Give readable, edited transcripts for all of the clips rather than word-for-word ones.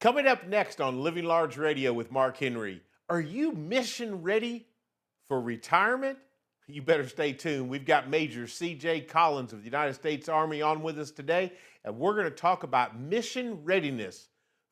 Coming up next on Living Large Radio with Mark Henry, are you mission ready for retirement? You better stay tuned. We've got Major C.J. Collins of the United States Army on with us today, and we're going to talk about mission readiness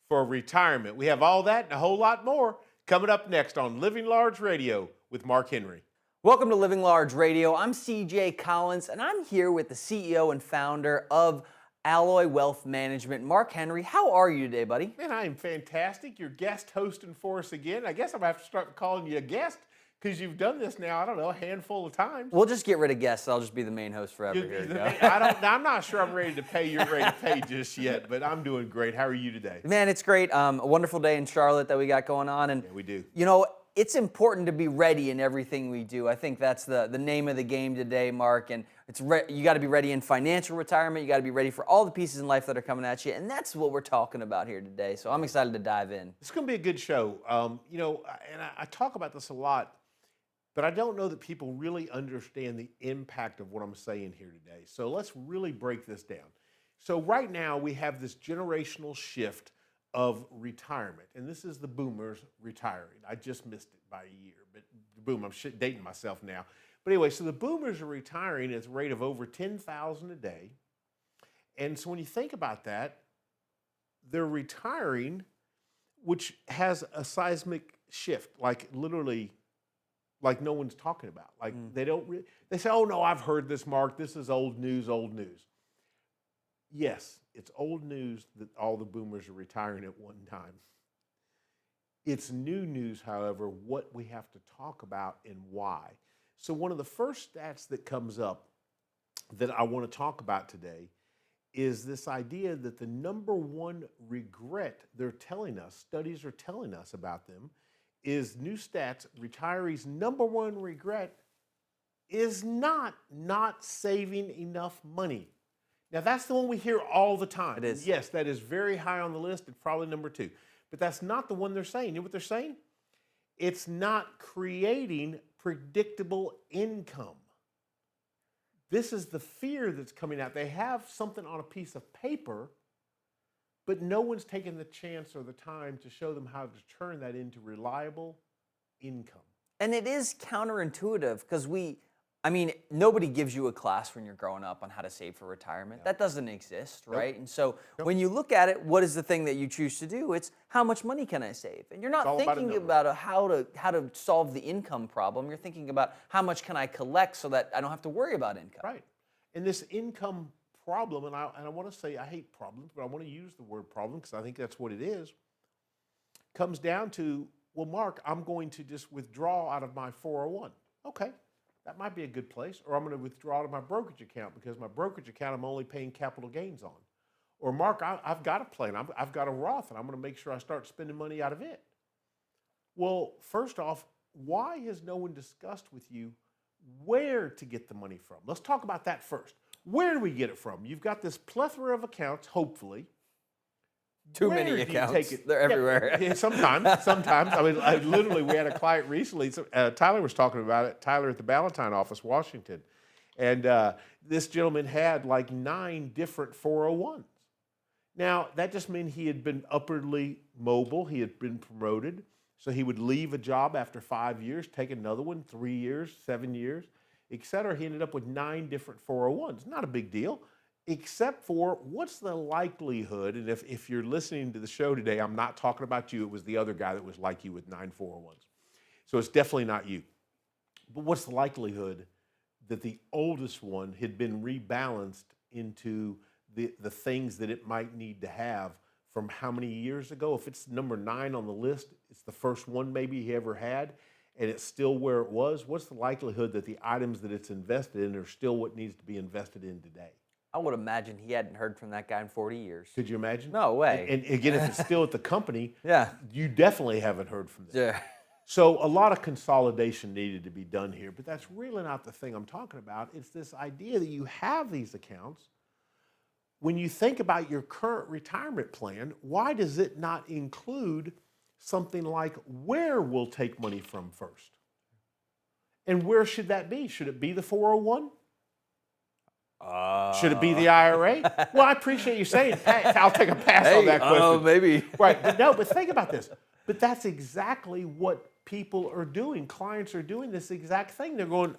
for retirement. We have all that and a whole lot more coming up next on Living Large Radio with Mark Henry. Welcome to Living Large Radio. I'm CJ Collins, and I'm here with the CEO and founder of Alloy Wealth Management, Mark Henry. How are you today, buddy? Man, I am fantastic. You're guest hosting for us again. I guess I'm going to have to start calling you a guest because you've done this now, I don't know, a handful of times. We'll just get rid of guests. I'll just be the main host forever here. I'm not sure I'm ready to pay. You're ready to pay just yet, but I'm doing great. How are you today? Man, it's great. A wonderful day in Charlotte that we got going on. And yeah, we do. You know, it's important to be ready in everything we do. I think that's the name of the game today, Mark. And you got to be ready in financial retirement. You got to be ready for all the pieces in life that are coming at you. And that's what we're talking about here today. So I'm excited to dive in. It's going to be a good show. And I talk about this a lot, but I don't know that people really understand the impact of what I'm saying here today. So let's really break this down. So right now we have this generational shift of retirement, and this is the boomers retiring. I just missed it by a year, but boom, I'm dating myself now. But anyway, so the boomers are retiring at a rate of over 10,000 a day. And so when you think about that, they're retiring, which has a seismic shift, like literally, like no one's talking about. Like they say, oh no, I've heard this, Mark. This is old news, old news. Yes, it's old news that all the boomers are retiring at one time. It's new news, however, what we have to talk about and why. So one of the first stats that comes up that I want to talk about today is this idea that the number one regret they're telling us, studies are telling us about them, is new stats, retirees' number one regret is not saving enough money. Now, that's the one we hear all the time. It is. Yes, that is very high on the list. It's probably number two. But that's not the one they're saying. You know what they're saying? It's not creating predictable income. This is the fear that's coming out. They have something on a piece of paper, but no one's taken the chance or the time to show them how to turn that into reliable income. And it is counterintuitive because nobody gives you a class when you're growing up on how to save for retirement. Yeah. That doesn't exist, right? Nope. And so Nope. when you look at it, what is the thing that you choose to do? It's how much money can I save? And you're not thinking about how to solve the income problem. You're thinking about how much can I collect so that I don't have to worry about income. Right. And this income problem, and I want to say I hate problems, but I want to use the word problem because I think that's what it is, comes down to, well, Mark, I'm going to just withdraw out of my 401. Okay. That might be a good place. Or I'm going to withdraw to my brokerage account because my brokerage account I'm only paying capital gains on. Or Mark, I've got a plan. I've got a Roth, and I'm going to make sure I start spending money out of it. Well, first off, why has no one discussed with you where to get the money from? Let's talk about that first. Where do we get it from? You've got this plethora of accounts, hopefully. Too many accounts. They're everywhere. Yeah, sometimes. I mean, literally, we had a client recently. Tyler was talking about it. Tyler at the Ballantyne office, Washington. And this gentleman had like 9 different 401s. Now, that just meant he had been upwardly mobile. He had been promoted. So he would leave a job after 5 years, take another one, 3 years, 7 years, et cetera. He ended up with 9 different 401s. Not a big deal. Except for what's the likelihood, and if you're listening to the show today, I'm not talking about you, it was the other guy that was like you with 9 401s. So it's definitely not you. But what's the likelihood that the oldest one had been rebalanced into the things that it might need to have from how many years ago? If it's number 9 on the list, it's the first one maybe he ever had, and it's still where it was, what's the likelihood that the items that it's invested in are still what needs to be invested in today? I would imagine he hadn't heard from that guy in 40 years. Could you imagine? No way. And again, if it's still at the company, yeah, you definitely haven't heard from them. Yeah. So a lot of consolidation needed to be done here, but that's really not the thing I'm talking about. It's this idea that you have these accounts. When you think about your current retirement plan, why does it not include something like where we'll take money from first? And where should that be? Should it be the 401? Should it be the IRA? Well, I appreciate you saying that. I'll take a pass on that question. Maybe. Right, but no, but think about this. But that's exactly what people are doing. Clients are doing this exact thing. They're going,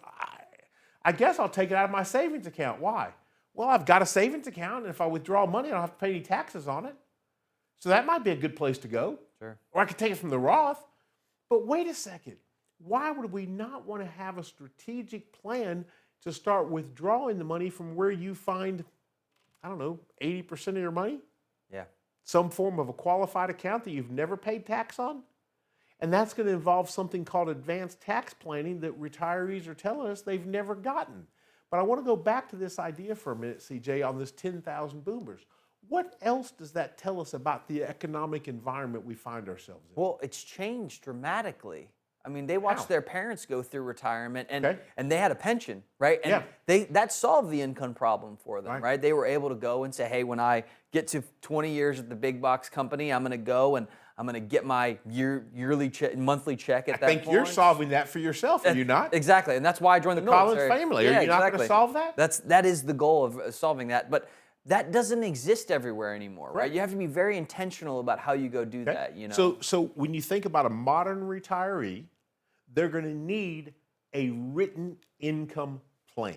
I guess I'll take it out of my savings account. Why? Well, I've got a savings account, and if I withdraw money, I don't have to pay any taxes on it. So that might be a good place to go. Sure. Or I could take it from the Roth. But wait a second. Why would we not want to have a strategic plan to start withdrawing the money from where you find, I don't know, 80% of your money? Yeah. Some form of a qualified account that you've never paid tax on? And that's going to involve something called advanced tax planning that retirees are telling us they've never gotten. But I want to go back to this idea for a minute, CJ, on this 10,000 boomers. What else does that tell us about the economic environment we find ourselves in? Well, it's changed dramatically. I mean, they watched How? their parents go through retirement, and Okay. and they had a pension, right? And that solved the income problem for them, right? They were able to go and say, hey, when I get to 20 years at the big box company, I'm going to go and I'm going to get my monthly check at that point. I think you're solving that for yourself, are you not? Exactly, and that's why I joined the Collins military. family. Are you not going to solve that? That is the goal of solving that, but that doesn't exist everywhere anymore, right? You have to be very intentional about how you go do that. You know. So when you think about a modern retiree, they're going to need a written income plan.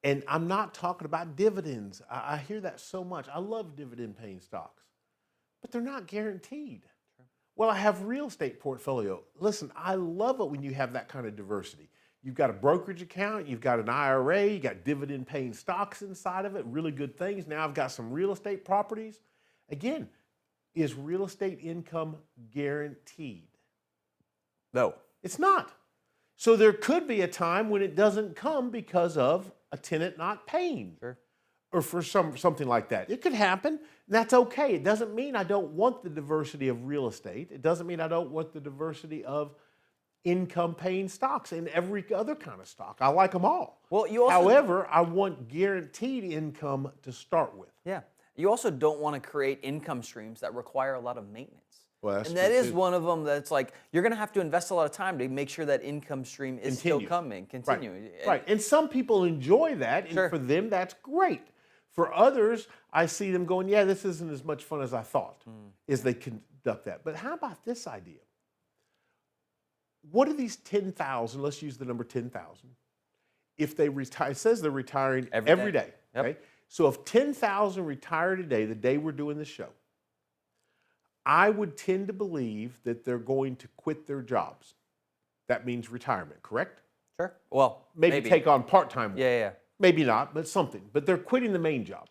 And I'm not talking about dividends. I hear that so much. I love dividend paying stocks, but they're not guaranteed. Well, I have real estate portfolio. Listen, I love it when you have that kind of diversity. You've got a brokerage account, you've got an IRA, you got dividend paying stocks inside of it, really good things. Now I've got some real estate properties. Again, is real estate income guaranteed? No. It's not. So there could be a time when it doesn't come because of a tenant not paying. Sure. Or for something like that. It could happen, and that's okay. It doesn't mean I don't want the diversity of real estate. It doesn't mean I don't want the diversity of income paying stocks and every other kind of stock. I like them all. Well, you also, however, I want guaranteed income to start with. Yeah. You also don't want to create income streams that require a lot of maintenance. Well, that's and that true, is too. one of them that's like, you're going to have to invest a lot of time to make sure that income stream is still coming, continuing. Right. And some people enjoy that, and for them, that's great. For others, I see them going, yeah, this isn't as much fun as I thought, as they conduct that. But how about this idea? What are these 10,000, let's use the number 10,000, if they retire, it says they're retiring every day. Yep. Okay? So if 10,000 retire today, the day we're doing the show, I would tend to believe that they're going to quit their jobs. That means retirement, correct? Sure. Well, Maybe take on part-time work. Yeah. Maybe not, but something. But they're quitting the main job.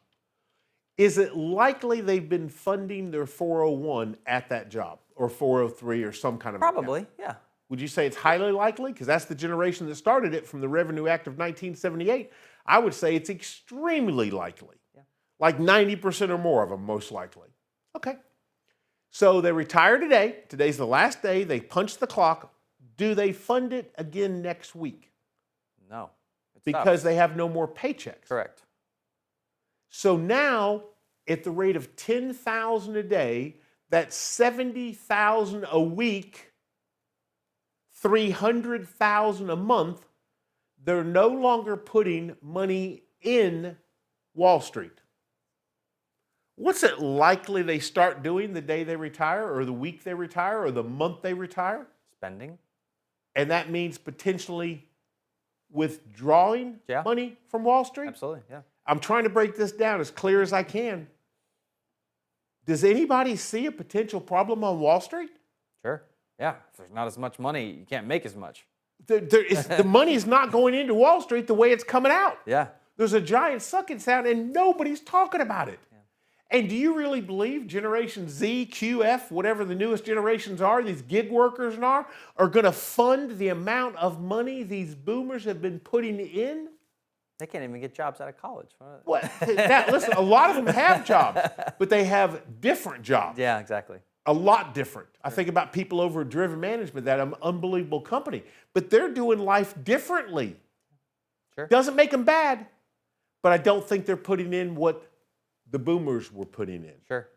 Is it likely they've been funding their 401 at that job, or 403 or some kind of Probably, account? yeah. Would you say it's highly likely? Because that's the generation that started it from the Revenue Act of 1978. I would say it's extremely likely. Yeah. Like 90% or more of them, most likely. Okay. So they retire today. Today's the last day. They punch the clock. Do they fund it again next week? No. Because they have no more paychecks. Correct. So now, at the rate of 10,000 a day, that's 70,000 a week, 300,000 a month. They're no longer putting money in Wall Street. What's it likely they start doing the day they retire, or the week they retire, or the month they retire? Spending. And that means potentially withdrawing money from Wall Street? Absolutely, yeah. I'm trying to break this down as clear as I can. Does anybody see a potential problem on Wall Street? Sure. Yeah. If there's not as much money, you can't make as much. The money is not going into Wall Street the way it's coming out. Yeah. There's a giant sucking sound, and nobody's talking about it. And do you really believe Generation Z, QF, whatever the newest generations are, these gig workers are going to fund the amount of money these boomers have been putting in? They can't even get jobs out of college. What? Listen, a lot of them have jobs, but they have different jobs. Yeah, exactly. A lot different. I think about people over at Driven Management, that unbelievable company, but they're doing life differently. Sure. Doesn't make them bad, but I don't think they're putting in what the boomers were putting in. Sure.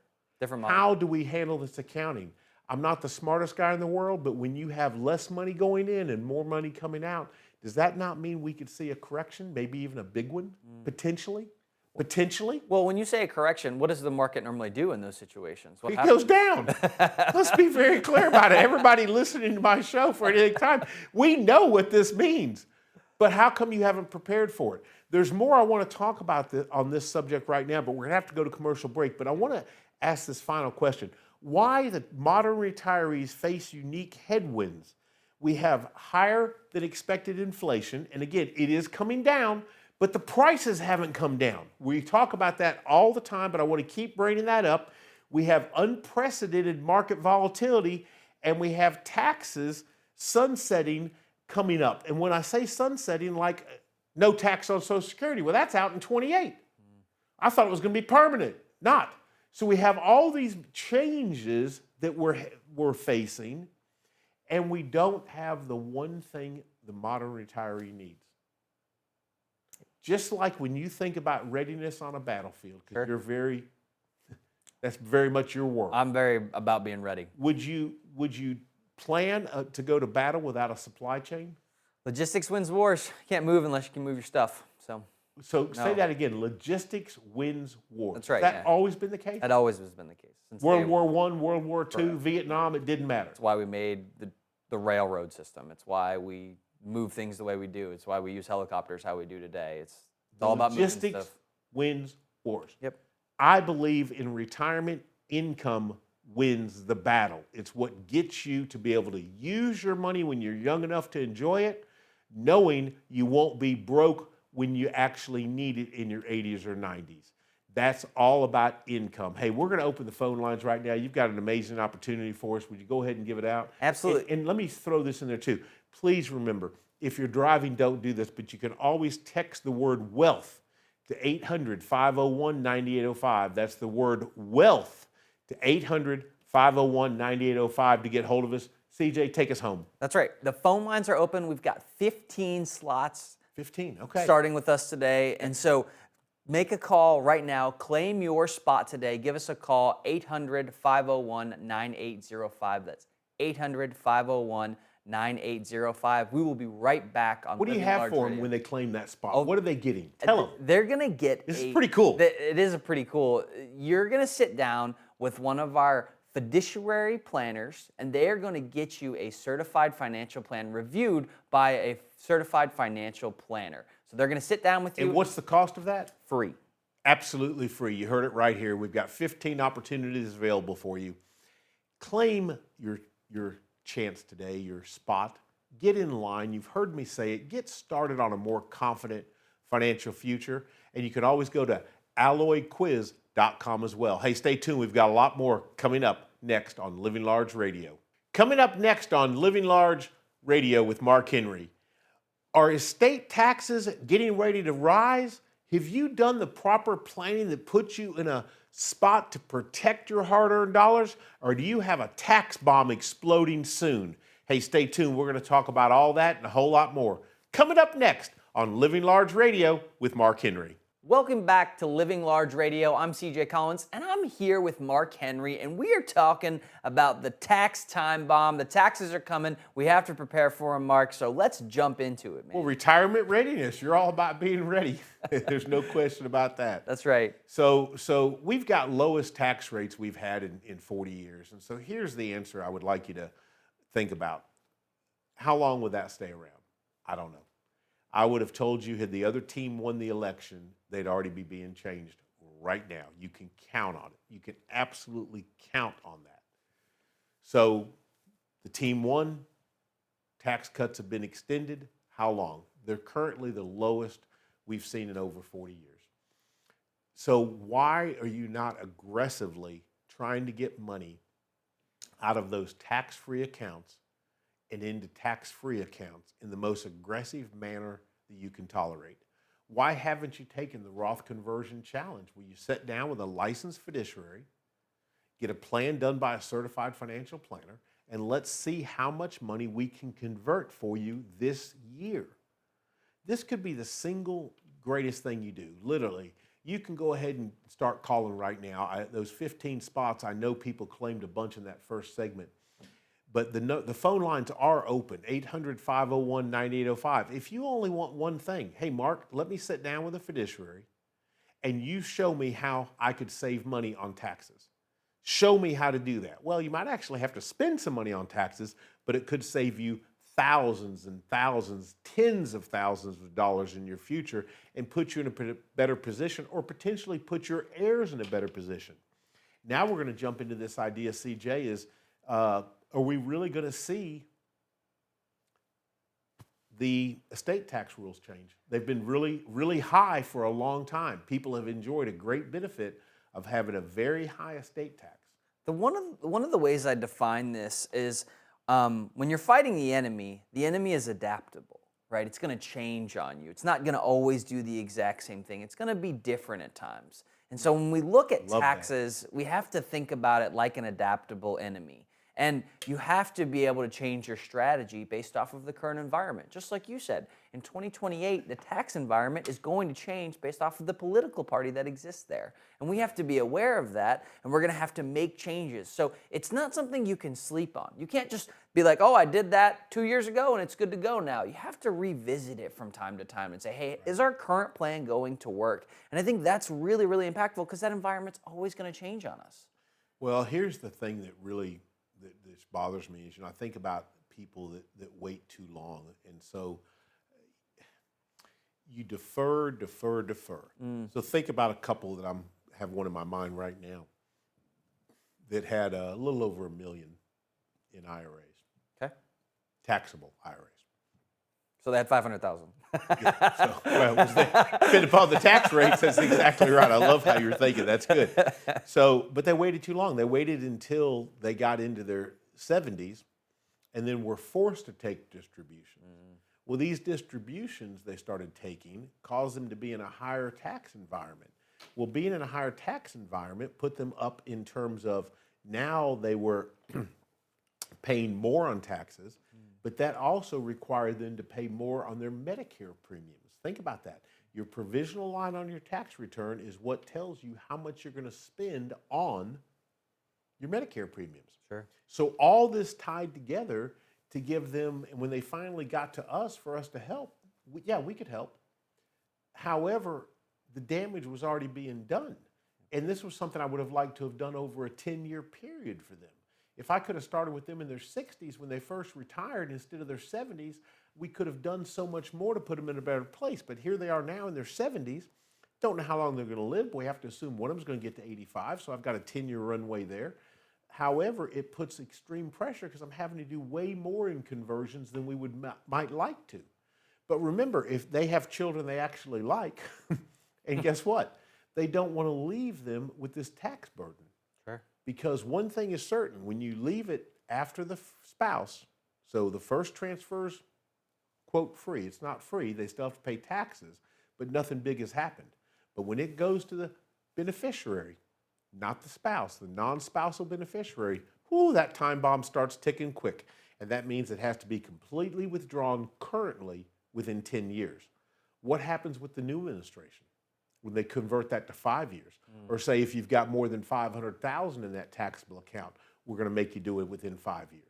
Different model. How do we handle this accounting? I'm not the smartest guy in the world, but when you have less money going in and more money coming out, does that not mean we could see a correction, maybe even a big one, potentially? Potentially? Well, when you say a correction, what does the market normally do in those situations? What It happens? goes down. Let's be very clear about it. Everybody listening to my show for any time, we know what this means. But how come you haven't prepared for it? There's more I want to talk about on this subject right now, but we're going to have to go to commercial break. But I want to ask this final question. Why the modern retirees face unique headwinds? We have higher than expected inflation, and again, it is coming down, but the prices haven't come down. We talk about that all the time, but I want to keep bringing that up. We have unprecedented market volatility, and we have taxes sunsetting coming up. And when I say sunsetting, like no tax on Social Security, well, that's out in 28. I thought it was going to be permanent. Not. So we have all these changes that we're facing, and we don't have the one thing the modern retiree needs. Just like when you think about readiness on a battlefield, because that's very much your world. I'm very about being ready. Would you plan to go to battle without a supply chain? Logistics wins wars. You can't move unless you can move your stuff. So say that again. Logistics wins wars. That's right. Has that always been the case? That always has been the case. Since World War I, World War II, Vietnam, it didn't matter. That's why we made the railroad system. It's why we move things the way we do. It's why we use helicopters how we do today. It's all about moving logistics stuff. wins wars. Yep. I believe in retirement income wins the battle. It's what gets you to be able to use your money when you're young enough to enjoy it, knowing you won't be broke when you actually need it in your 80s or 90s. That's all about income. Hey, we're going to open the phone lines right now. You've got an amazing opportunity for us. Would you go ahead and give it out? Absolutely. And let me throw this in there too. Please remember, if you're driving, don't do this, but you can always text the word wealth to 800-501-9805. That's the word wealth to 800-501-9805 to get hold of us. CJ, take us home. That's right. The phone lines are open. We've got 15 slots 15, okay. starting with us today. And so make a call right now. Claim your spot today. Give us a call, 800-501-9805. That's 800-501-9805. We will be right back on What do you Living have Large for them Radio. when they claim that spot? What are they getting? Tell them. They're going to get This is pretty cool. It is a pretty cool. You're going to sit down with one of our fiduciary planners, and they are going to get you a certified financial plan reviewed by a certified financial planner. So they're going to sit down with you. And what's the cost of that? Free. Absolutely free. You heard it right here. We've got 15 opportunities available for you. Claim your chance today, your spot. Get in line. You've heard me say it. Get started on a more confident financial future. And you can always go to alloyquiz.com as well. Hey, stay tuned. We've got a lot more coming up next on Living Large Radio. Coming up next on Living Large Radio with Mark Henry. Are estate taxes getting ready to rise? Have you done the proper planning that puts you in a spot to protect your hard-earned dollars? Or do you have a tax bomb exploding soon? Hey, stay tuned. We're going to talk about all that and a whole lot more. Coming up next on Living Large Radio with Mark Henry. Welcome back to Living Large Radio. I'm CJ Collins, and I'm here with Mark Henry, and we are talking about the tax time bomb. The taxes are coming. We have to prepare for them, Mark, so let's jump into it, man. Well, retirement readiness. You're all about being ready. There's no question about that. That's right. So we've got lowest tax rates we've had in 40 years. And so here's the answer I would like you to think about. How long would that stay around? I don't know. I would have told you had the other team won the election, they'd already be being changed right now. You can count on it. You can absolutely count on that. So the team won. Tax cuts have been extended. How long? They're currently the lowest we've seen in over 40 years. So why are you not aggressively trying to get money out of those tax-free accounts and into tax-free accounts in the most aggressive manner that you can tolerate? Why haven't you taken the Roth Conversion Challenge where you sit down with a licensed fiduciary, get a plan done by a certified financial planner, and let's see how much money we can convert for you this year? This could be the single greatest thing you do. Literally, you can go ahead and start calling right now. Those 15 spots, I know people claimed a bunch in that first segment. But the phone lines are open, 800-501-9805. If you only want one thing, hey, Mark, let me sit down with a fiduciary and you show me how I could save money on taxes. Show me how to do that. Well, you might actually have to spend some money on taxes, but it could save you thousands and thousands, tens of thousands of dollars in your future and put you in a better position, or potentially put your heirs in a better position. Now we're going to jump into this idea, CJ, is are we really going to see the estate tax rules change? They've been really, really high for a long time. People have enjoyed a great benefit of having a very high estate tax. One of the ways I define this is when you're fighting the enemy is adaptable, right? It's going to change on you. It's not going to always do the exact same thing. It's going to be different at times. And so when we look at taxes, we have to think about it like an adaptable enemy. And you have to be able to change your strategy based off of the current environment. Just like you said, in 2028, the tax environment is going to change based off of the political party that exists there. And we have to be aware of that, and we're going to have to make changes. So it's not something you can sleep on. You can't just be like, oh, I did that 2 years ago, and it's good to go now. You have to revisit it from time to time and say, hey, is our current plan going to work? And I think that's really, really impactful, because that environment's always going to change on us. Well, here's the thing that really that bothers me is, I think about people that wait too long. And so you defer. So think about a couple that have one in my mind right now that had a little over $1 million in IRAs. Okay. Taxable IRAs. So they had 500,000. Yeah, so, well, depending upon the tax rates, that's exactly right. I love how you're thinking. That's good. So, but they waited too long. They waited until they got into their 70s and then were forced to take distributions. Well, these distributions they started taking caused them to be in a higher tax environment. Well, being in a higher tax environment put them up in terms of now they were paying more on taxes, but that also required them to pay more on their Medicare premiums. Think about that. Your provisional line on your tax return is what tells you how much you're going to spend on your Medicare premiums. Sure. So all this tied together to give them, and when they finally got to us for us to help, we could help. However, the damage was already being done. And this was something I would have liked to have done over a 10-year period for them. If I could have started with them in their 60s when they first retired instead of their 70s, we could have done so much more to put them in a better place. But here they are now in their 70s. Don't know how long they're going to live. We have to assume one of them's going to get to 85, so I've got a 10-year runway there. However, it puts extreme pressure because I'm having to do way more in conversions than we might like to. But remember, if they have children they actually like, and guess what? They don't want to leave them with this tax burden. Sure. Because one thing is certain, when you leave it after the spouse, so the first transfer's, quote, free. It's not free. They still have to pay taxes, but nothing big has happened. But when it goes to the beneficiary, not the spouse, the non-spousal beneficiary, that time bomb starts ticking quick. And that means it has to be completely withdrawn currently within 10 years. What happens with the new administration when they convert that to 5 years? Or say if you've got more than $500,000 in that taxable account, we're going to make you do it within 5 years.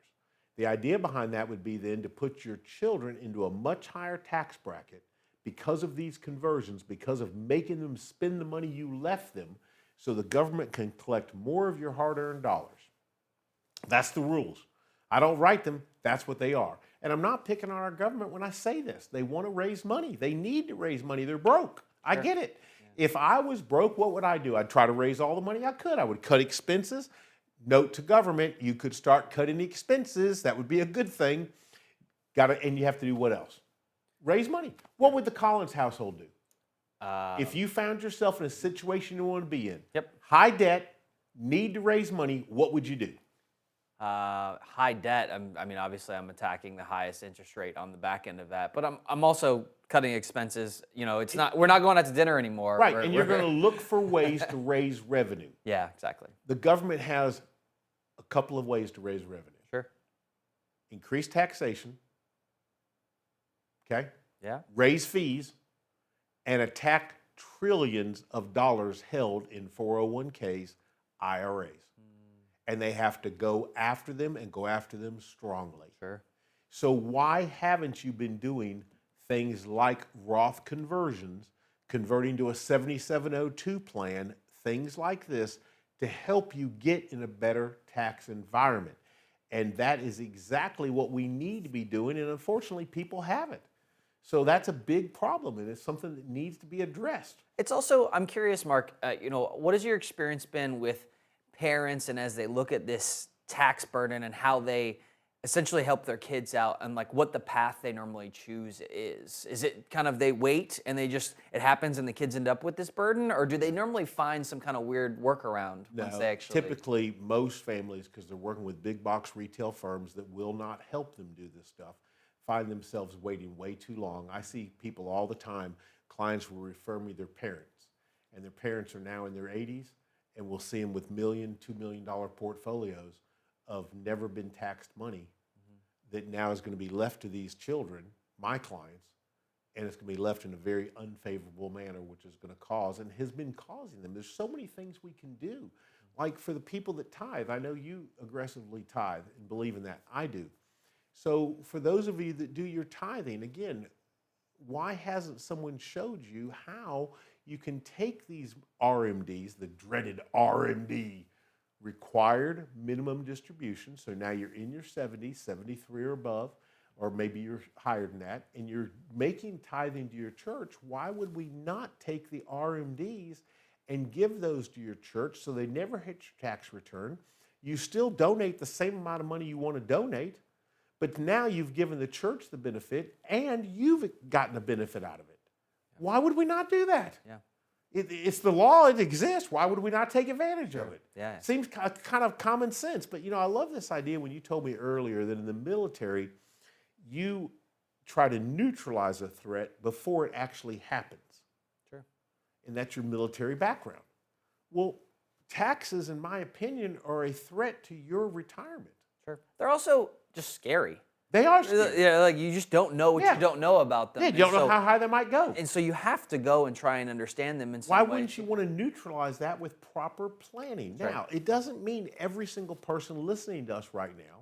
The idea behind that would be then to put your children into a much higher tax bracket because of these conversions, because of making them spend the money you left them, so the government can collect more of your hard-earned dollars. That's the rules. I don't write them. That's what they are. And I'm not picking on our government when I say this. They want to raise money. They need to raise money. They're broke. I get it. Yeah. If I was broke, what would I do? I'd try to raise all the money I could. I would cut expenses. Note to government, you could start cutting the expenses. That would be a good thing. And you have to do what else? Raise money. What would the Collins household do? If you found yourself in a situation you want to be in, high debt, need to raise money, what would you do? High debt. I mean, obviously, I'm attacking the highest interest rate on the back end of that, but I'm also cutting expenses. It's not. We're not going out to dinner anymore. Right, and you're going to look for ways to raise revenue. Yeah, exactly. The government has a couple of ways to raise revenue. Sure. Increase taxation. Okay. Yeah. Raise fees. And attack trillions of dollars held in 401ks, IRAs. and they have to go after them and go after them strongly. Sure. So why haven't you been doing things like Roth conversions, converting to a 7702 plan, things like this to help you get in a better tax environment? And that is exactly what we need to be doing, and unfortunately people haven't. So that's a big problem, and it's something that needs to be addressed. It's also, I'm curious, Mark, what has your experience been with parents and as they look at this tax burden and how they essentially help their kids out and like what the path they normally choose is? Is it kind of they wait and it happens and the kids end up with this burden, or do they normally find some kind of weird workaround once they actually? Typically most families, because they're working with big box retail firms that will not help them do this stuff, find themselves waiting way too long. I see people all the time, clients will refer me their parents, and their parents are now in their 80s, and we'll see them with $1 million, $2 million portfolios of never been taxed money that now is going to be left to these children, my clients, and it's going to be left in a very unfavorable manner, which is going to cause and has been causing them. There's so many things we can do. Like for the people that tithe, I know you aggressively tithe and believe in that. I do. So for those of you that do your tithing, again, why hasn't someone showed you how you can take these RMDs, the dreaded RMD, required minimum distribution, so now you're in your 70s, 73 or above, or maybe you're higher than that, and you're making tithing to your church, why would we not take the RMDs and give those to your church so they never hit your tax return? You still donate the same amount of money you want to donate, but now you've given the church the benefit and you've gotten a benefit out of it. Why would we not do that? Yeah. It's the law, it exists. Why would we not take advantage of it? Yeah. Seems kind of common sense. But I love this idea when you told me earlier that in the military, you try to neutralize a threat before it actually happens. Sure. And that's your military background. Well, taxes, in my opinion, are a threat to your retirement. Sure. They're also just scary. They are scary. Yeah, like you just don't know what you don't know about them. Yeah, you don't know how high they might go. And so you have to go and try and understand them in some Why way. wouldn't you want to neutralize that with proper planning? Right. Now, it doesn't mean every single person listening to us right now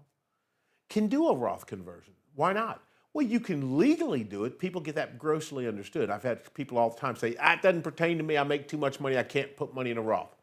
can do a Roth conversion. Why not? Well, you can legally do it. People get that grossly understood. I've had people all the time say, it doesn't pertain to me. I make too much money. I can't put money in a Roth.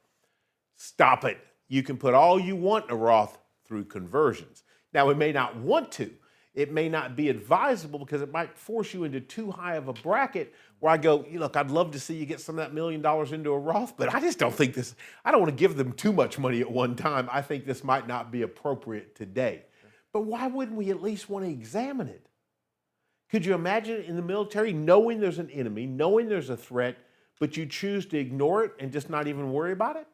Stop it. You can put all you want in a Roth through conversions. Now, it may not want to. It may not be advisable because it might force you into too high of a bracket where I go, look, I'd love to see you get some of that $1 million into a Roth, but I just don't think I don't want to give them too much money at one time. I think this might not be appropriate today. But why wouldn't we at least want to examine it? Could you imagine in the military knowing there's an enemy, knowing there's a threat, but you choose to ignore it and just not even worry about it?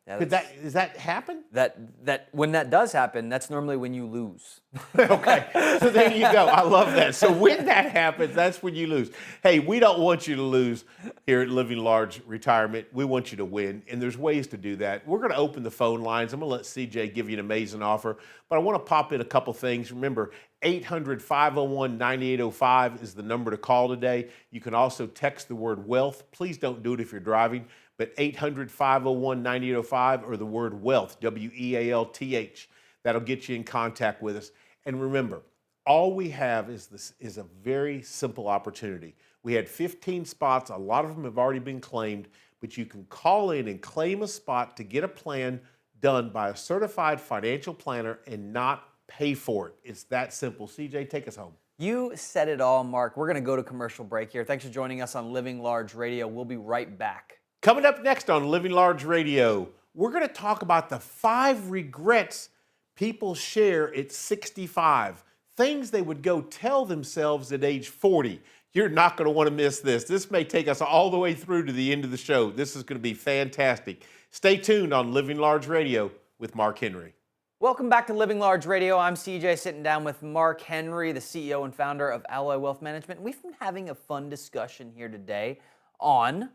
Yeah, Does that happen? That when that does happen, that's normally when you lose. Okay, so there you go. I love that. So when that happens, that's when you lose. Hey, we don't want you to lose here at Living Large Retirement. We want you to win, and there's ways to do that. We're going to open the phone lines. I'm going to let CJ give you an amazing offer, but I want to pop in a couple things. Remember, 800-501-9805 is the number to call today. You can also text the word wealth. Please don't do it if you're driving, but 800-501-9805 or the word wealth, WEALTH. That'll get you in contact with us. And remember, all we have is a very simple opportunity. We had 15 spots. A lot of them have already been claimed, but you can call in and claim a spot to get a plan done by a certified financial planner and not pay for it. It's that simple. CJ, take us home. You said it all, Mark. We're going to go to commercial break here. Thanks for joining us on Living Large Radio. We'll be right back. Coming up next on Living Large Radio, we're going to talk about the 5 regrets people share at 65. Things they would go tell themselves at age 40. You're not going to want to miss this. This may take us all the way through to the end of the show. This is going to be fantastic. Stay tuned on Living Large Radio with Mark Henry. Welcome back to Living Large Radio. I'm CJ, sitting down with Mark Henry, the CEO and founder of Alloy Wealth Management. We've been having a fun discussion here today on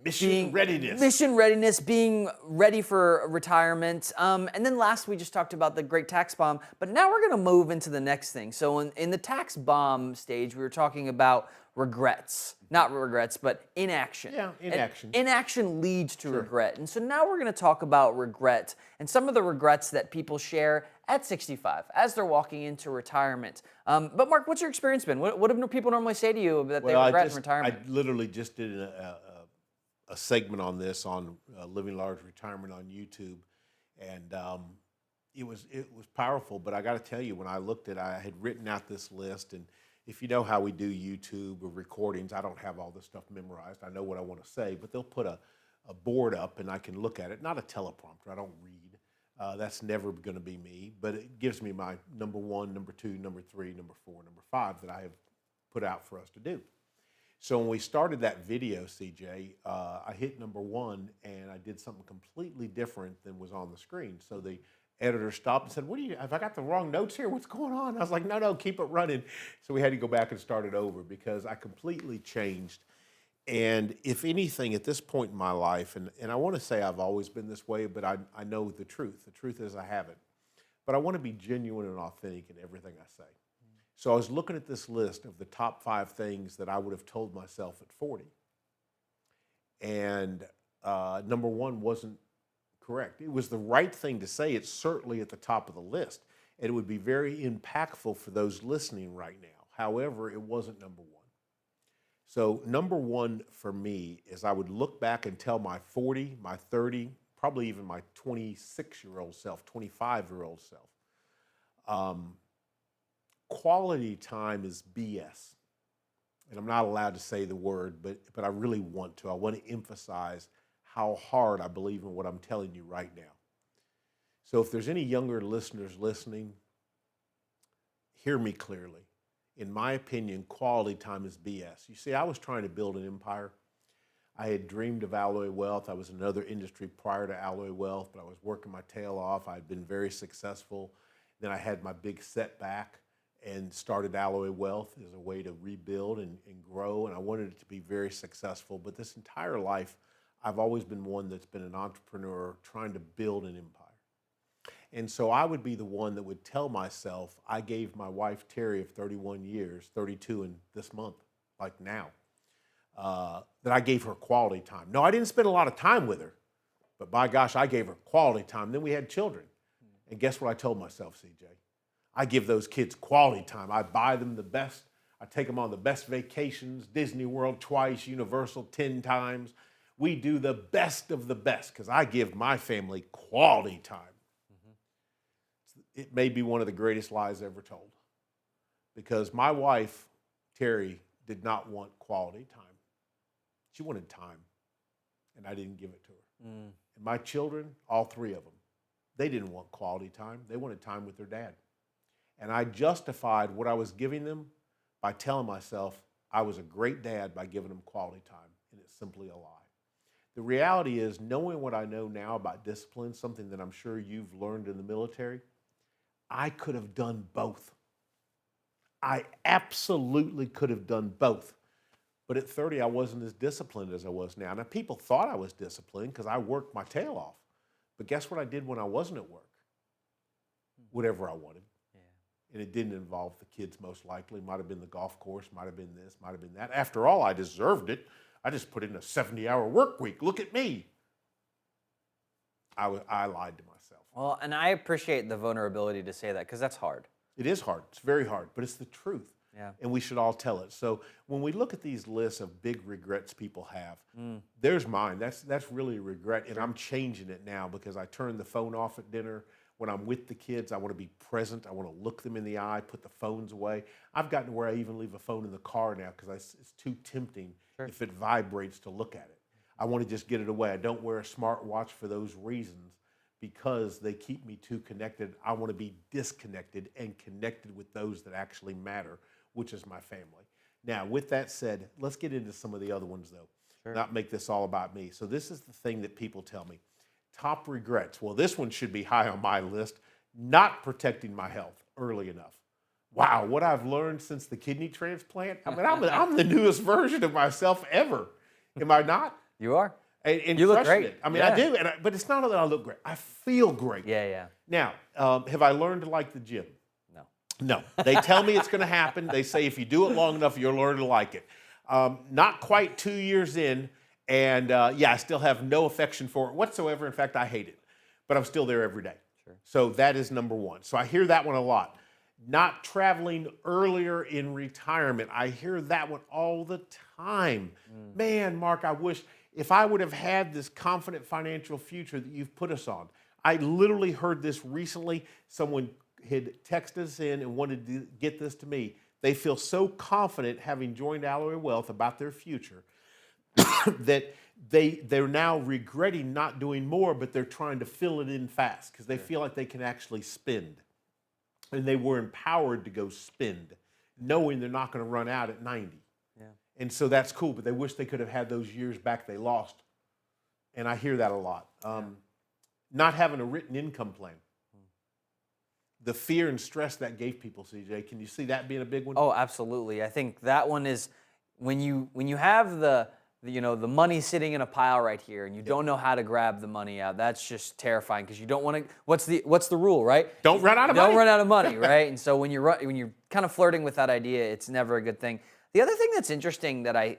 Mission readiness. Mission readiness, being ready for retirement. And then last, we just talked about the great tax bomb. But now we're going to move into the next thing. So in the tax bomb stage, we were talking about regrets. Not regrets, but inaction. Yeah, inaction. And inaction leads to regret. And so now we're going to talk about regret and some of the regrets that people share at 65 as they're walking into retirement. But Mark, what's your experience been? What do people normally say to you that they regret in retirement? I literally just did a segment on this on Living Large Retirement on YouTube, and it was powerful. But I got to tell you, when I looked at, I had written out this list, and if you know how we do YouTube or recordings, I don't have all this stuff memorized. I know what I want to say, but they'll put a board up, and I can look at it. Not a teleprompter. I don't read. That's never going to be me, but it gives me my number 1, number 2, number 3, number 4, number 5 that I have put out for us to do. So when we started that video, CJ, I hit number 1 and I did something completely different than was on the screen. So the editor stopped and said, have I got the wrong notes here? What's going on? I was like, no, keep it running. So we had to go back and start it over because I completely changed. And if anything, at this point in my life, and I want to say I've always been this way, but I know the truth. The truth is I haven't. But I want to be genuine and authentic in everything I say. So I was looking at this list of the top 5 things that I would have told myself at 40. And number 1 wasn't correct. It was the right thing to say. It's certainly at the top of the list. And it would be very impactful for those listening right now. However, it wasn't number 1. So number 1 for me is I would look back and tell my 40, my 30, probably even my 26-year-old self, 25-year-old self. Quality time is BS. And I'm not allowed to say the word, but I really want to. I want to emphasize how hard I believe in what I'm telling you right now. So if there's any younger listeners listening, hear me clearly. In my opinion, quality time is BS. You see, I was trying to build an empire. I had dreamed of Alloy Wealth. I was in another industry prior to Alloy Wealth, but I was working my tail off. I had been very successful. Then I had my big setback and started Alloy Wealth as a way to rebuild and grow, and I wanted it to be very successful. But this entire life, I've always been one that's been an entrepreneur trying to build an empire. And so I would be the one that would tell myself, I gave my wife, Terry, of 31 years, 32 in this month, like now, that I gave her quality time. No, I didn't spend a lot of time with her, but by gosh, I gave her quality time. Then we had children. And guess what I told myself, CJ? I give those kids quality time. I buy them the best. I take them on the best vacations, Disney World twice, Universal 10 times. We do the best of the best because I give my family quality time. It may be one of the greatest lies ever told because my wife, Terry, did not want quality time. She wanted time, and I didn't give it to her. And my children, all 3 of them, they didn't want quality time. They wanted time with their dad. And I justified what I was giving them by telling myself I was a great dad by giving them quality time, and it's simply a lie. The reality is, knowing what I know now about discipline, something that I'm sure you've learned in the military, I could have done both. I absolutely could have done both. But at 30, I wasn't as disciplined as I was now. Now, people thought I was disciplined because I worked my tail off. But guess what I did when I wasn't at work? Whatever I wanted. And it didn't involve the kids most likely. Might have been the golf course, might have been this, might have been that. After all, I deserved it. I just put in a 70-hour work week. Look at me. I lied to myself. Well, and I appreciate the vulnerability to say that because that's hard. It is hard. It's very hard, but it's the truth. Yeah. And we should all tell it. So when we look at these lists of big regrets people have, there's mine. That's really a regret, and I'm changing it now because I turn the phone off at dinner. When I'm with the kids, I want to be present. I want to look them in the eye, put the phones away. I've gotten to where I even leave a phone in the car now because it's too tempting if it vibrates to look at it. I want to just get it away. I don't wear a smartwatch for those reasons because they keep me too connected. I want to be disconnected and connected with those that actually matter, which is my family. Now, with that said, let's get into some of the other ones, though, not make this all about me. So this is the thing that people tell me. Top regrets. Well, this one should be high on my list. Not protecting my health early enough. Wow, what I've learned since the kidney transplant. I mean, I'm the newest version of myself ever. Am I not? You are. And You look crushing great. it. I mean, I Yeah. do, but it's not that I look great. I feel great. Yeah, yeah. Now, have I learned to like the gym? No. No. They tell me it's going to happen. They say if you do it long enough, you'll learn to like it. Not quite 2 years in, and yeah, I still have no affection for it whatsoever. In fact, I hate it, but I'm still there every day. Sure. So that is number one. So I hear that one a lot. Not traveling earlier in retirement. I hear that one all the time. Man, Mark, I wish if I would have had this confident financial future that you've put us on. I literally heard this recently. Someone had texted us in and wanted to get this to me. They feel so confident having joined Alloy Wealth about their future that they're now regretting not doing more, but they're trying to fill it in fast because they feel like they can actually spend. And they were empowered to go spend, knowing they're not going to run out at 90. Yeah. And so that's cool, but they wish they could have had those years back they lost. And I hear that a lot. Not having a written income plan. The fear and stress that gave people, CJ, can you see that being a big one? Oh, absolutely. I think that one is when you have the money sitting in a pile right here and you don't know how to grab the money out. That's just terrifying because you don't want to. What's the rule, right? Don't run out of money. Don't run out of money, right? And so when you're kind of flirting with that idea, it's never a good thing. The other thing that's interesting that I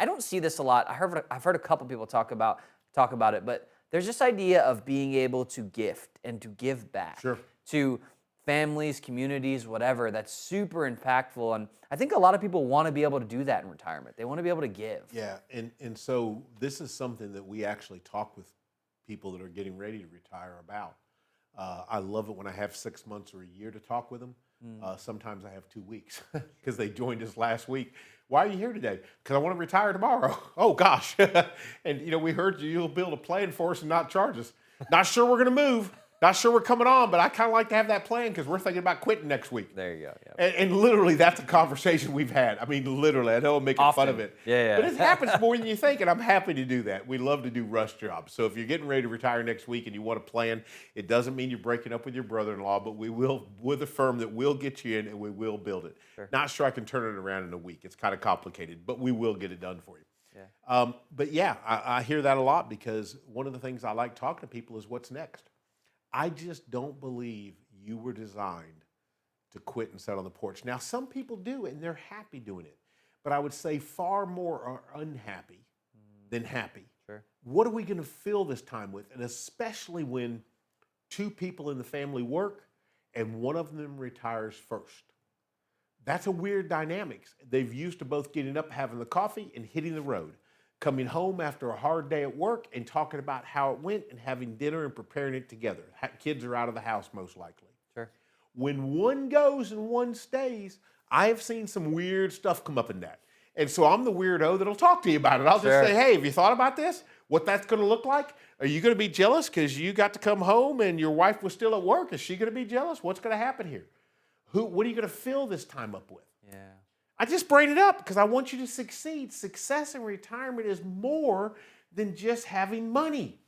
don't see this a lot. I've heard a couple people talk about it, but there's this idea of being able to gift and to give back. Sure. To families, communities, whatever. That's super impactful. And I think a lot of people want to be able to do that in retirement. They want to be able to give. Yeah, and so this is something that we actually talk with people that are getting ready to retire about. I love it when I have 6 months or a year to talk with them. Sometimes I have 2 weeks because they joined us last week. Why are you here today? Because I want to retire tomorrow. Oh, gosh. And, we heard you'll build a plan for us and not charge us. Not sure we're going to move. Not sure we're coming on, but I kind of like to have that plan because we're thinking about quitting next week. There you go. Yeah. And literally, that's a conversation we've had. I mean, literally, I know I'm making fun of it. Yeah. But it happens more than you think, and I'm happy to do that. We love to do rush jobs. So if you're getting ready to retire next week and you want to plan, it doesn't mean you're breaking up with your brother-in-law, but we will, with a firm that will get you in and we will build it. Sure. Not Not sure I can turn it around in a week. It's kind of complicated, but we will get it done for you. Yeah. But yeah, I hear that a lot because one of the things I like talking to people is what's next. I just don't believe you were designed to quit and sit on the porch. Now, some people do, and they're happy doing it. But I would say far more are unhappy than happy. Sure. What are we going to fill this time with? And especially when two people in the family work and one of them retires first. That's a weird dynamic. They've used to both getting up, having the coffee, and hitting the road. Coming home after a hard day at work and talking about how it went and having dinner and preparing it together. Kids are out of the house most likely. Sure. When one goes and one stays, I have seen some weird stuff come up in that. And so I'm the weirdo that'll talk to you about it. I'll Sure. just say, hey, have you thought about this? What that's going to look like? Are you going to be jealous because you got to come home and your wife was still at work? Is she going to be jealous? What's going to happen here? What are you going to fill this time up with? Yeah. I just bring it up because I want you to succeed. Success in retirement is more than just having money.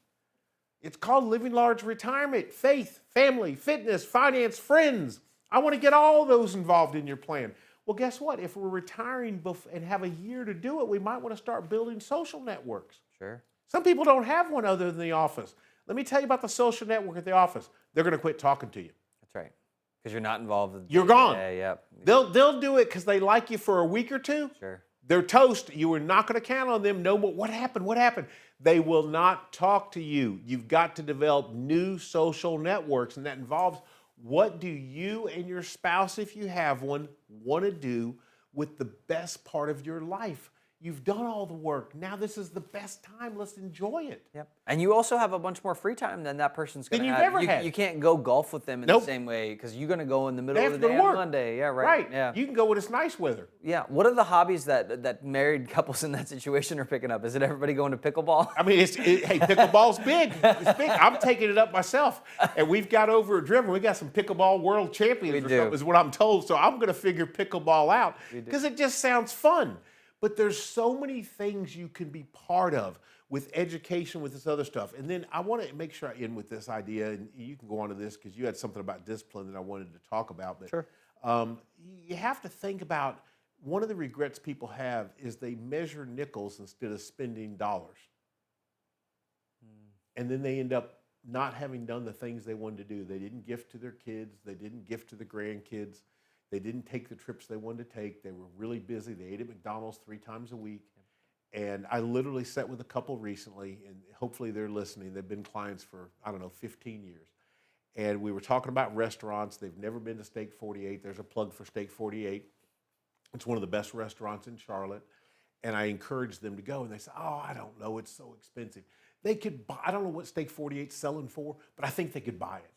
It's called living large retirement, faith, family, fitness, finance, friends. I want to get all those involved in your plan. Well, guess what? If we're retiring and have a year to do it, we might want to start building social networks. Sure. Some people don't have one other than the office. Let me tell you about the social network at the office. They're going to quit talking to you. That's right. Because you're not involved with You're gone. Yeah. They'll do it because they like you for a week or two. Sure. They're toast. You are not going to count on them no more. What happened? What happened? They will not talk to you. You've got to develop new social networks, and that involves what do you and your spouse, if you have one, want to do with the best part of your life. You've done all the work. Now this is the best time. Let's enjoy it. Yep. And you also have a bunch more free time than that person's going to Than have. you've ever had. You can't go golf with them in Nope. the same way because you're going to go in the middle They of have the to day go to on work. Monday. Yeah, right. Right. Yeah. You can go when it's nice weather. Yeah. What are the hobbies that married couples in that situation are picking up? Is it everybody going to pickleball? I mean, hey, pickleball's big. It's big. I'm taking it up myself. And we've got over at Driven, we got some pickleball world champions We or do. something is what I'm told. So I'm going to figure pickleball out because it just sounds fun. But there's so many things you can be part of with education, with this other stuff. And then I want to make sure I end with this idea, and you can go on to this because you had something about discipline that I wanted to talk about. But Sure. you have to think about one of the regrets people have is they measure nickels instead of spending dollars. And then they end up not having done the things they wanted to do. They didn't gift to their kids. They didn't gift to the grandkids. They didn't take the trips they wanted to take. They were really busy. They ate at McDonald's 3 times a week. And I literally sat with a couple recently, and hopefully they're listening. They've been clients for, 15 years. And we were talking about restaurants. They've never been to Steak 48. There's a plug for Steak 48. It's one of the best restaurants in Charlotte. And I encouraged them to go. And they said, oh, I don't know. It's so expensive. They could buy, I don't know what Steak 48's selling for, but I think they could buy it.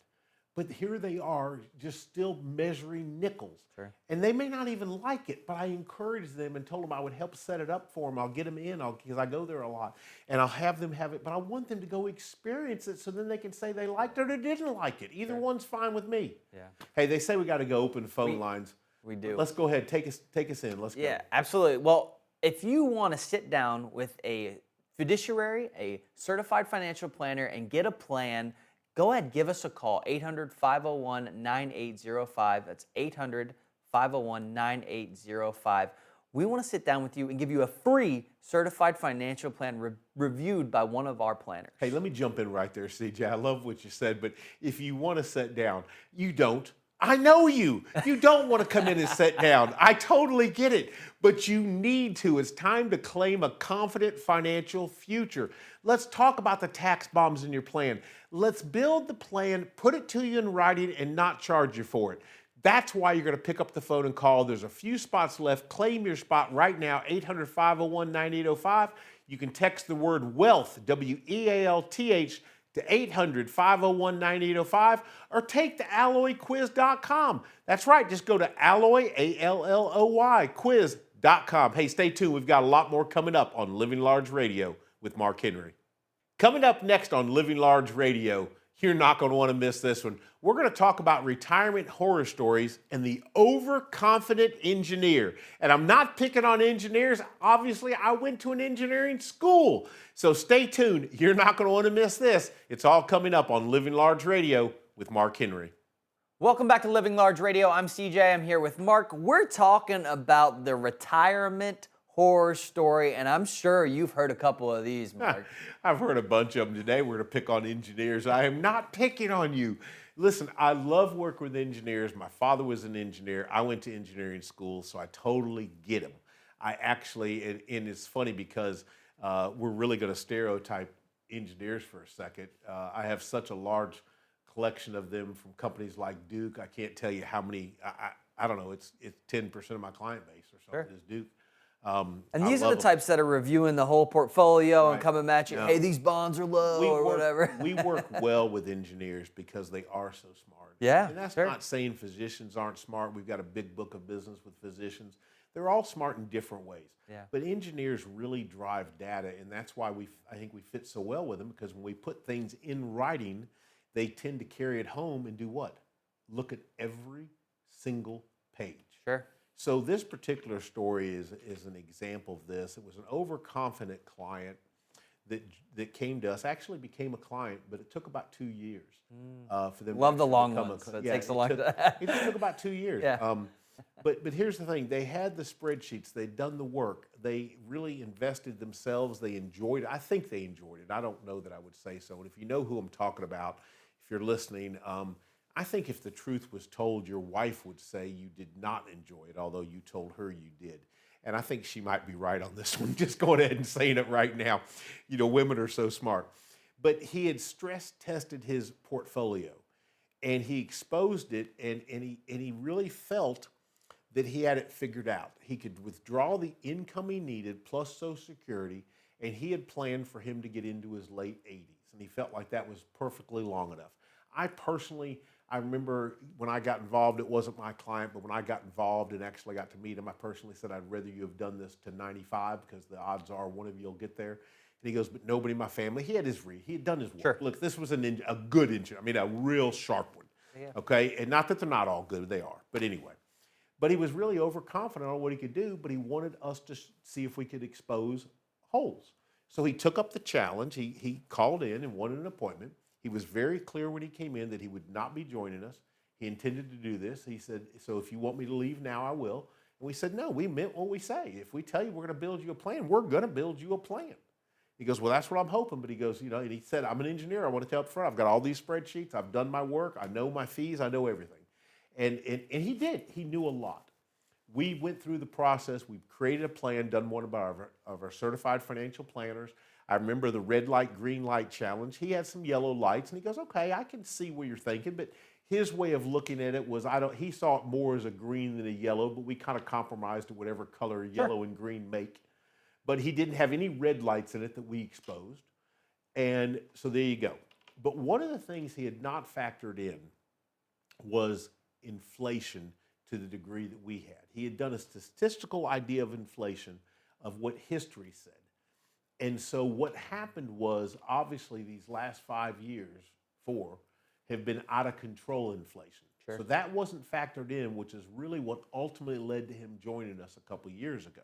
But here they are just still measuring nickels. Sure. And they may not even like it, but I encouraged them and told them I would help set it up for them. I'll get them in because I go there a lot. And I'll have them have it. But I want them to go experience it so then they can say they liked it or they didn't like it. Either one's fine with me. Yeah. Hey, they say we got to go open phone lines. We do. Let's go ahead. Take us in. Let's go. Yeah, absolutely. Well, if you want to sit down with a fiduciary, a certified financial planner, and get a plan, go ahead, give us a call, 800-501-9805. That's 800-501-9805. We want to sit down with you and give you a free certified financial plan reviewed by one of our planners. Hey, let me jump in right there, CJ. I love what you said, but if you want to sit down, you don't. I know you. You don't want to come in and sit down. I totally get it, but you need to. It's time to claim a confident financial future. Let's talk about the tax bombs in your plan. Let's build the plan, put it to you in writing, and not charge you for it. That's why you're going to pick up the phone and call. There's a few spots left. Claim your spot right now, 800-501-9805. You can text the word WEALTH, WEALTH, to 800-501-9805, or take the alloyquiz.com. That's right, just go to alloy, A-L-L-O-Y, quiz.com. Hey, stay tuned. We've got a lot more coming up on Living Large Radio with Mark Henry. Coming up next on Living Large Radio, you're not going to want to miss this one. We're going to talk about retirement horror stories and the overconfident engineer. And I'm not picking on engineers. Obviously, I went to an engineering school. So stay tuned. You're not going to want to miss this. It's all coming up on Living Large Radio with Mark Henry. Welcome back to Living Large Radio. I'm CJ. I'm here with Mark. We're talking about the retirement horror story, and I'm sure you've heard a couple of these, Mark. I've heard a bunch of them today. We're going to pick on engineers. I am not picking on you. Listen, I love working with engineers. My father was an engineer. I went to engineering school, so I totally get him. I actually, and it's funny because we're really going to stereotype engineers for a second. I have such a large collection of them from companies like Duke. I can't tell you how many, I don't know, it's 10% of my client base or something is Duke. And these are the types that are reviewing the whole portfolio and coming at you, No. hey, these bonds are low or whatever. We work well with engineers because they are so smart. Yeah, and that's sure. not saying physicians aren't smart. We've got a big book of business with physicians. They're all smart in different ways. Yeah. But engineers really drive data, and that's why I think we fit so well with them, because when we put things in writing, they tend to carry it home and do what? Look at every single page. Sure. So this particular story is an example of this. It was an overconfident client that came to us, actually became a client, but it took about 2 years for them. Love to the actually long become ones. a, It yeah, takes a long time. It just took about 2 years. Yeah. But here's the thing. They had the spreadsheets. They'd done the work. They really invested themselves. They enjoyed it. I think they enjoyed it. I don't know that I would say so. And if you know who I'm talking about, if you're listening, I think if the truth was told, your wife would say you did not enjoy it, although you told her you did. And I think she might be right on this one. Just going ahead and saying it right now. You know, women are so smart. But he had stress tested his portfolio, and he exposed it, and he really felt that he had it figured out. He could withdraw the income he needed plus Social Security, and he had planned for him to get into his late 80s, and he felt like that was perfectly long enough. I remember when I got involved, it wasn't my client, but when I got involved and actually got to meet him, I personally said, I'd rather you have done this to 95 because the odds are one of you will get there. And he goes, but nobody in my family. He had done his work. Sure. Look, this was a good engineer. I mean, a real sharp one. Yeah. Okay, and not that they're not all good, they are. But anyway, but he was really overconfident on what he could do, but he wanted us to see if we could expose holes. So he took up the challenge. He called in and wanted an appointment. He was very clear when he came in that he would not be joining us. He intended to do this. He said, so if you want me to leave now, I will. And we said, no, we meant what we say. If we tell you we're going to build you a plan, we're going to build you a plan. He goes, well, that's what I'm hoping. But he goes, and he said, I'm an engineer. I want to tell you up front, I've got all these spreadsheets. I've done my work. I know my fees. I know everything. And he did. He knew a lot. We went through the process. We've created a plan, done one of our certified financial planners. I remember the red light, green light challenge. He had some yellow lights, and he goes, okay, I can see where you're thinking. But his way of looking at it was, he saw it more as a green than a yellow, but we kind of compromised to whatever color yellow and green make. But he didn't have any red lights in it that we exposed. And so there you go. But one of the things he had not factored in was inflation to the degree that we had. He had done a statistical idea of inflation of what history said. And so what happened was, obviously, these last 5 years, 4, have been out of control inflation. Sure. So that wasn't factored in, which is really what ultimately led to him joining us a couple years ago.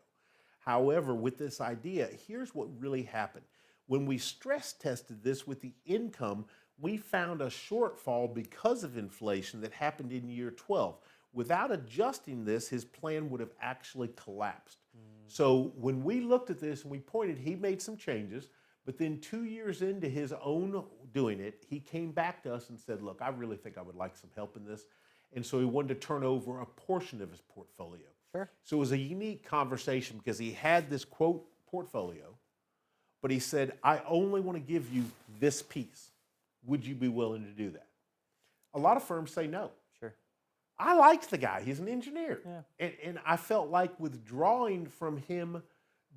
However, with this idea, here's what really happened. When we stress tested this with the income, we found a shortfall because of inflation that happened in year 12. Without adjusting this, his plan would have actually collapsed. So when we looked at this and we pointed, he made some changes, but then 2 years into his own doing it, he came back to us and said, look, I really think I would like some help in this. And so he wanted to turn over a portion of his portfolio. Sure. So it was a unique conversation because he had this quote portfolio, but he said, I only want to give you this piece. Would you be willing to do that? A lot of firms say no. Sure. I liked the guy. He's an engineer. Yeah. And I felt like withdrawing from him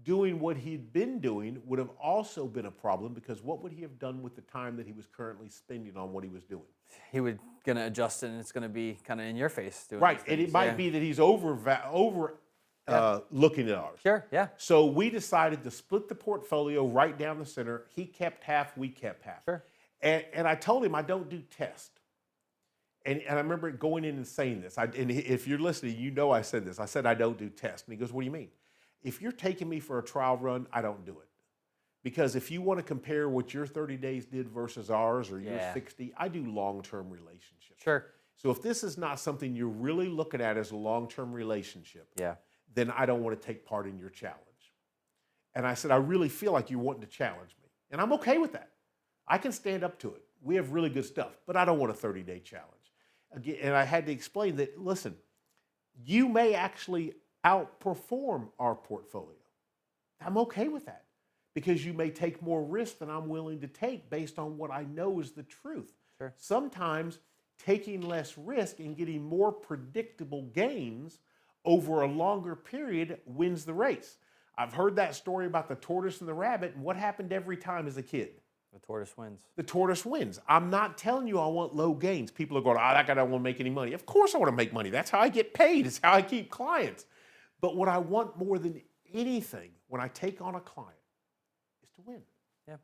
doing what he'd been doing would have also been a problem, because what would he have done with the time that he was currently spending on what he was doing? He would going to adjust it, and it's going to be kind of in your face doing Right, these and things. it might Yeah. be that he's looking at ours. Sure, yeah. So we decided to split the portfolio right down the center. He kept half, we kept half. Sure. And I told him I don't do tests. And I remember going in and saying this. And if you're listening, you know I said this. I said I don't do tests. And he goes, what do you mean? If you're taking me for a trial run, I don't do it. Because if you want to compare what your 30 days did versus ours, or your 60, I do long-term relationships. Sure. So if this is not something you're really looking at as a long-term relationship, then I don't want to take part in your challenge. And I said, I really feel like you're wanting to challenge me. And I'm okay with that. I can stand up to it. We have really good stuff, but I don't want a 30-day challenge. Again, and I had to explain that, listen, you may actually outperform our portfolio. I'm okay with that, because you may take more risk than I'm willing to take based on what I know is the truth. Sure. Sometimes taking less risk and getting more predictable gains over a longer period wins the race. I've heard that story about the tortoise and the rabbit, and what happened every time as a kid? The tortoise wins. The tortoise wins. I'm not telling you I want low gains. People are going, that guy don't want to make any money. Of course I want to make money. That's how I get paid. It's how I keep clients. But what I want more than anything when I take on a client is to win. Yeah.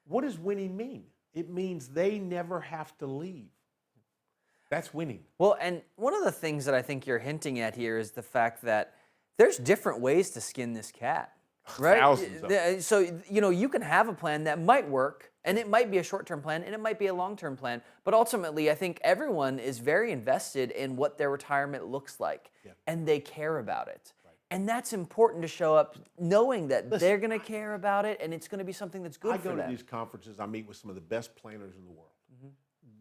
What does winning mean? It means they never have to leave. That's winning. Well, and one of the things that I think you're hinting at here is the fact that there's different ways to skin this cat, right? Thousands of them. So, you can have a plan that might work, and it might be a short-term plan, and it might be a long-term plan. But ultimately, I think everyone is very invested in what their retirement looks like, and they care about it. Right. And that's important to show up knowing that they're going to care about it, and it's going to be something that's good for them. I go to these conferences. I meet with some of the best planners in the world.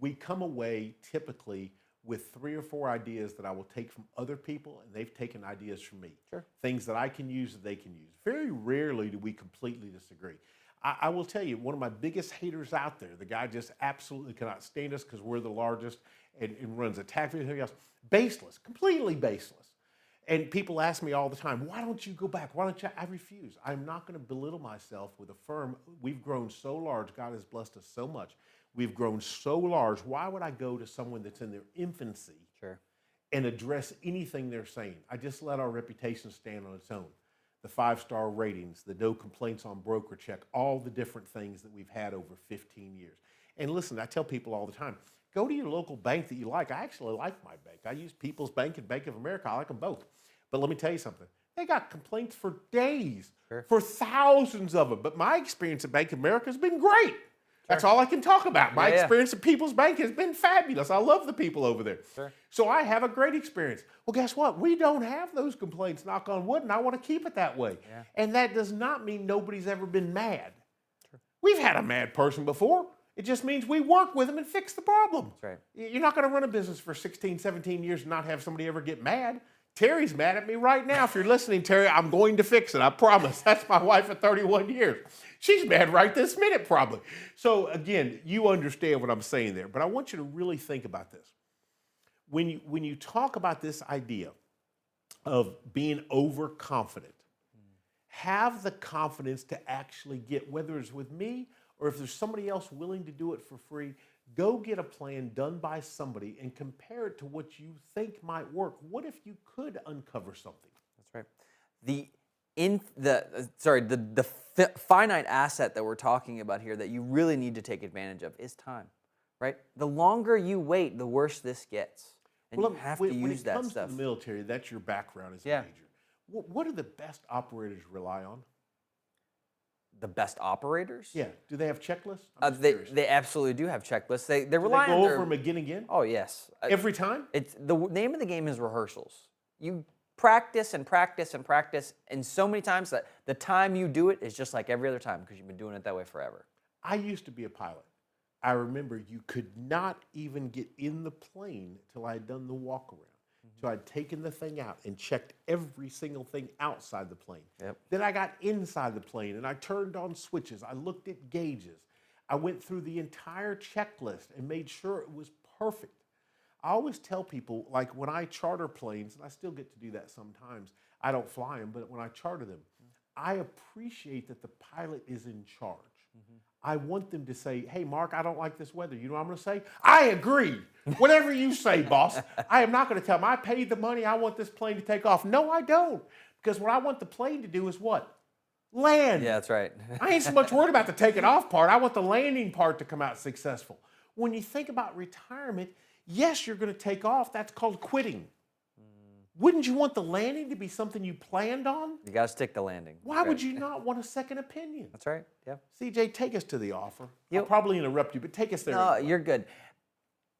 We come away typically with 3 or 4 ideas that I will take from other people, and they've taken ideas from me. Sure. Things that I can use that they can use. Very rarely do we completely disagree. I will tell you, one of my biggest haters out there, the guy just absolutely cannot stand us because we're the largest and runs attack and everything else. Baseless, completely baseless. And people ask me all the time, why don't you go back? Why don't you? I refuse. I'm not going to belittle myself with a firm. We've grown so large. God has blessed us so much. We've grown so large. Why would I go to someone that's in their infancy and address anything they're saying? I just let our reputation stand on its own. The 5-star ratings, the no complaints on broker check, all the different things that we've had over 15 years. And listen, I tell people all the time, go to your local bank that you like. I actually like my bank. I use People's Bank and Bank of America. I like them both. But let me tell you something. They got complaints for days, for thousands of them. But my experience at Bank of America has been great. That's all I can talk about. My Yeah, yeah. experience at People's Bank has been fabulous. I love the people over there. Sure. So I have a great experience. Well, guess what? We don't have those complaints, knock on wood, and I want to keep it that way. Yeah. And that does not mean nobody's ever been mad. We've had a mad person before. It just means we work with them and fix the problem. That's right. You're not going to run a business for 16, 17 years and not have somebody ever get mad. Terry's mad at me right now. If you're listening, Terry, I'm going to fix it. I promise. That's my wife of 31 years. She's mad right this minute, probably. So again, you understand what I'm saying there. But I want you to really think about this. When you talk about this idea of being overconfident, have the confidence to actually get, whether it's with me or if there's somebody else willing to do it for free, go get a plan done by somebody and compare it to what you think might work. What if you could uncover something? That's right. The finite asset that we're talking about here that you really need to take advantage of is time, right? The longer you wait, the worse this gets. And you have to use that stuff. When it comes stuff. to the military, that's your background as a Yeah. major. What do the best operators rely on? The best operators? Yeah. Do they have checklists? I'm just curious. They absolutely do have checklists. They Do rely they on go their, over them again and again? Oh yes. Every time? It's the name of the game is rehearsals. You practice and practice and practice, and so many times that the time you do it is just like every other time because you've been doing it that way forever. I used to be a pilot. I remember you could not even get in the plane till I had done the walk around. So I'd taken the thing out and checked every single thing outside the plane. Yep. Then I got inside the plane and I turned on switches. I looked at gauges. I went through the entire checklist and made sure it was perfect. I always tell people, like when I charter planes, and I still get to do that sometimes, I don't fly them, but when I charter them, I appreciate that the pilot is in charge. I want them to say, hey, Mark, I don't like this weather. You know what I'm going to say? I agree. Whatever you say, boss. I am not going to tell them, I paid the money. I want this plane to take off. No, I don't. Because what I want the plane to do is what? Land. Yeah, that's right. I ain't so much worried about the taking off part. I want the landing part to come out successful. When you think about retirement, yes, you're going to take off. That's called quitting. Wouldn't you want the landing to be something you planned on? You got to stick the landing. Why would you not want a second opinion? That's right. Yeah. CJ, take us to the offer. You- I'll probably interrupt you, but take us there. No, anyway. you're good.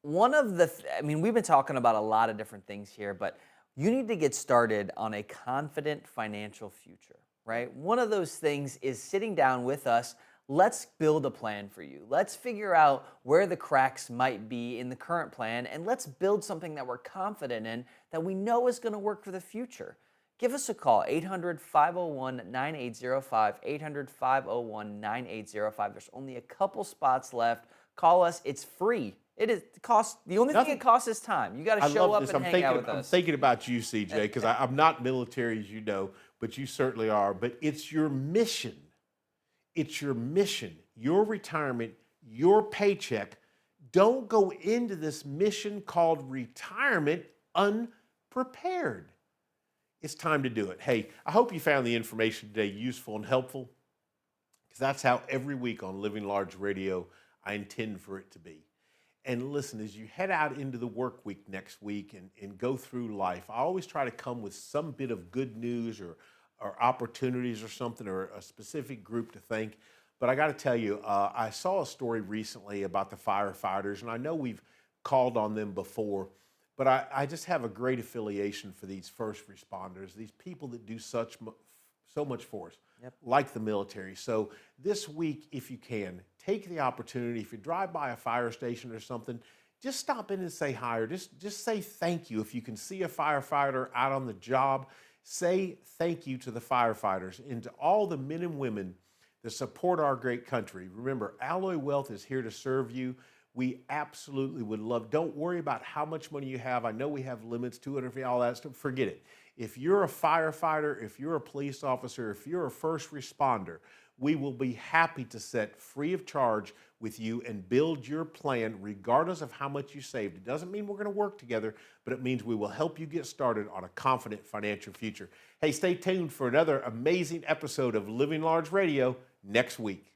One of the, we've been talking about a lot of different things here, but you need to get started on a confident financial future, right? One of those things is sitting down with us. Let's build a plan for you. Let's figure out where the cracks might be in the current plan, and let's build something that we're confident in that we know is going to work for the future. Give us a call, 800-501-9805, 800-501-9805. There's only a couple spots left. Call us. It's free. The only thing it costs is time. You got to show up and hang out with us. I'm thinking about you, CJ, because I'm not military, as you know, but you certainly are. But it's your mission. It's your mission, your retirement, your paycheck. Don't go into this mission called retirement unprepared. It's time to do it. Hey, I hope you found the information today useful and helpful, because that's how every week on Living Large Radio I intend for it to be. And listen, as you head out into the work week next week and go through life, I always try to come with some bit of good news or opportunities or something, or a specific group to thank. But I got to tell you, I saw a story recently about the firefighters, and I know we've called on them before, but I just have a great affiliation for these first responders, these people that do so much for us, like the military. So this week, if you can, take the opportunity. If you drive by a fire station or something, just stop in and say hi, or just say thank you. If you can see a firefighter out on the job, say thank you to the firefighters and to all the men and women that support our great country. Remember, Alloy Wealth is here to serve you. We absolutely would love, don't worry about how much money you have. I know we have limits to it, or all that stuff. Forget it. If you're a firefighter, if you're a police officer, if you're a first responder, we will be happy to set free of charge with you and build your plan regardless of how much you saved. It doesn't mean we're going to work together, but it means we will help you get started on a confident financial future. Hey, stay tuned for another amazing episode of Living Large Radio next week.